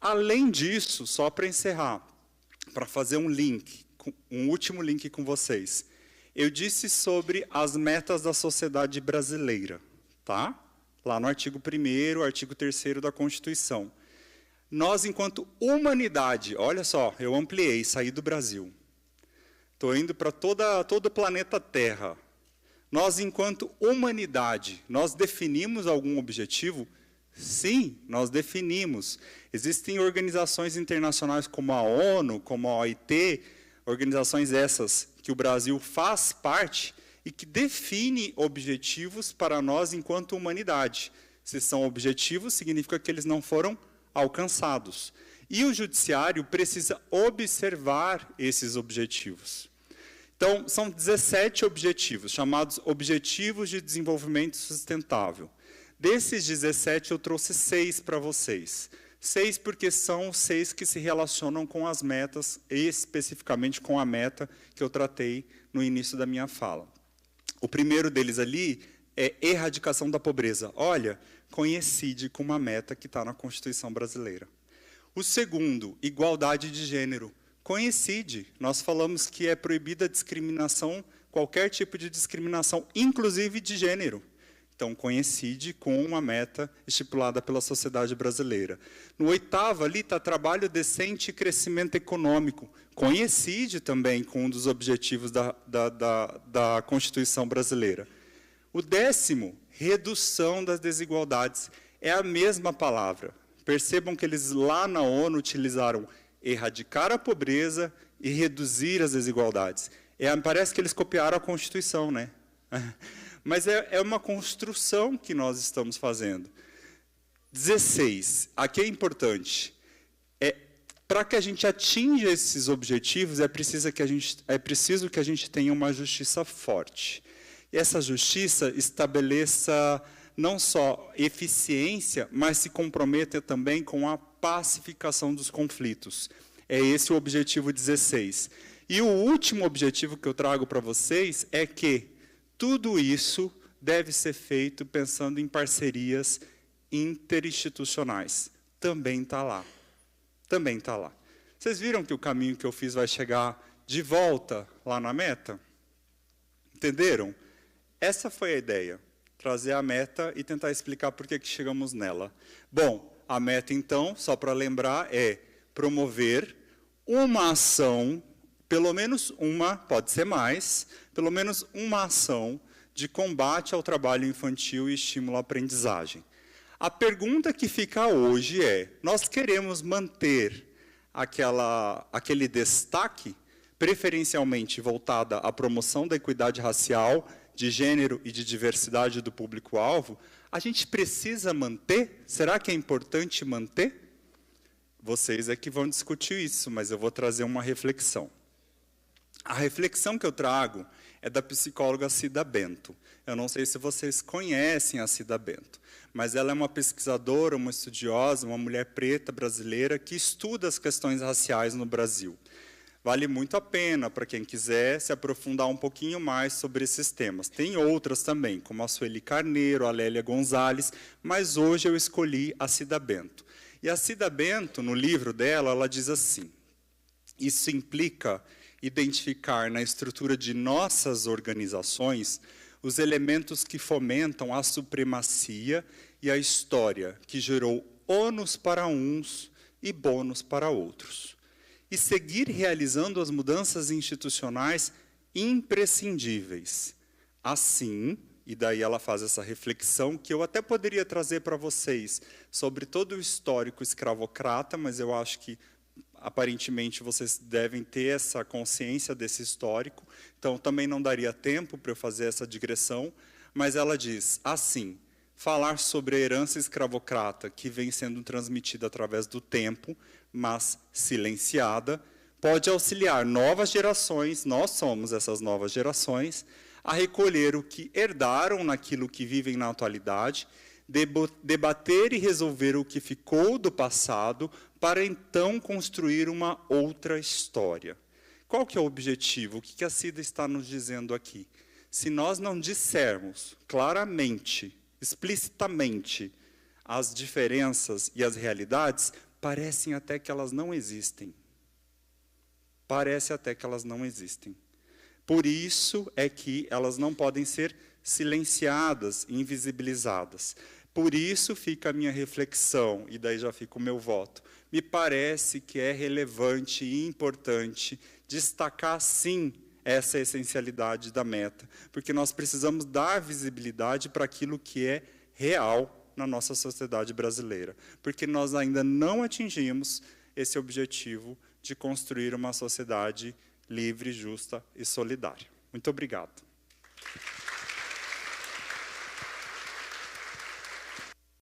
Além disso, só para encerrar, para fazer um último link com vocês, eu disse sobre as metas da sociedade brasileira, tá? Lá no artigo 1º, artigo 3º da Constituição. Nós, enquanto humanidade, olha só, eu ampliei, saí do Brasil. Estou indo para todo o planeta Terra. Nós, enquanto humanidade, nós definimos algum objetivo? Sim, nós definimos. Existem organizações internacionais como a ONU, como a OIT, organizações essas que o Brasil faz parte e que definem objetivos para nós enquanto humanidade. Se são objetivos, significa que eles não foram alcançados. E o judiciário precisa observar esses objetivos. Então, são 17 objetivos, chamados Objetivos de Desenvolvimento Sustentável. Desses 17, eu trouxe 6 para vocês. 6 porque são 6 que se relacionam com as metas, especificamente com a meta que eu tratei no início da minha fala. O primeiro deles ali é erradicação da pobreza. Olha, coincide com uma meta que está na Constituição brasileira. O segundo, igualdade de gênero. Coincide. Nós falamos que é proibida a discriminação, qualquer tipo de discriminação, inclusive de gênero. Então, coincide com uma meta estipulada pela sociedade brasileira. No 8º, ali está trabalho decente e crescimento econômico. Coincide também com um dos objetivos da Constituição brasileira. O 10º, redução das desigualdades. É a mesma palavra. Percebam que eles lá na ONU utilizaram erradicar a pobreza e reduzir as desigualdades. Parece que eles copiaram a Constituição, né? Mas é uma construção que nós estamos fazendo. 16, aqui é importante. Para que a gente atinja esses objetivos, é preciso que a gente tenha uma justiça forte. E essa justiça estabeleça não só eficiência, mas se comprometa também com a pacificação dos conflitos. É esse o objetivo 16. E o último objetivo que eu trago para vocês é que tudo isso deve ser feito pensando em parcerias interinstitucionais. Também está lá. Também está lá. Vocês viram que o caminho que eu fiz vai chegar de volta lá na meta? Entenderam? Essa foi a ideia. Trazer a meta e tentar explicar por que chegamos nela. Bom, a meta, então, só para lembrar, é promover uma ação, pelo menos uma, pode ser mais, pelo menos uma ação de combate ao trabalho infantil e estímulo à aprendizagem. A pergunta que fica hoje é, nós queremos manter aquele destaque, preferencialmente voltada à promoção da equidade racial, de gênero e de diversidade do público-alvo? A gente precisa manter? Será que é importante manter? Vocês é que vão discutir isso, mas eu vou trazer uma reflexão. A reflexão que eu trago é da psicóloga Cida Bento. Eu não sei se vocês conhecem a Cida Bento, mas ela é uma pesquisadora, uma estudiosa, uma mulher preta brasileira que estuda as questões raciais no Brasil. Vale muito a pena para quem quiser se aprofundar um pouquinho mais sobre esses temas. Tem outras também, como a Sueli Carneiro, a Lélia Gonzalez, mas hoje eu escolhi a Cida Bento. E a Cida Bento, no livro dela, ela diz assim, isso implica identificar na estrutura de nossas organizações os elementos que fomentam a supremacia e a história que gerou ônus para uns e bônus para outros. E seguir realizando as mudanças institucionais imprescindíveis. Assim, e daí ela faz essa reflexão, que eu até poderia trazer para vocês sobre todo o histórico escravocrata, mas eu acho que, aparentemente, vocês devem ter essa consciência desse histórico, então também não daria tempo para eu fazer essa digressão, mas ela diz, assim, falar sobre a herança escravocrata que vem sendo transmitida através do tempo, mas silenciada, pode auxiliar novas gerações, nós somos essas novas gerações, a recolher o que herdaram naquilo que vivem na atualidade, debater e resolver o que ficou do passado, para então construir uma outra história. Qual que é o objetivo? O que a Cida está nos dizendo aqui? Se nós não dissermos claramente, explicitamente, as diferenças e as realidades, parecem até que elas não existem. Parece até que elas não existem. Por isso é que elas não podem ser silenciadas, invisibilizadas. Por isso fica a minha reflexão, e daí já fica o meu voto. Me parece que é relevante e importante destacar, sim, essa essencialidade da meta, porque nós precisamos dar visibilidade para aquilo que é real na nossa sociedade brasileira, porque nós ainda não atingimos esse objetivo de construir uma sociedade livre, justa e solidária. Muito obrigado.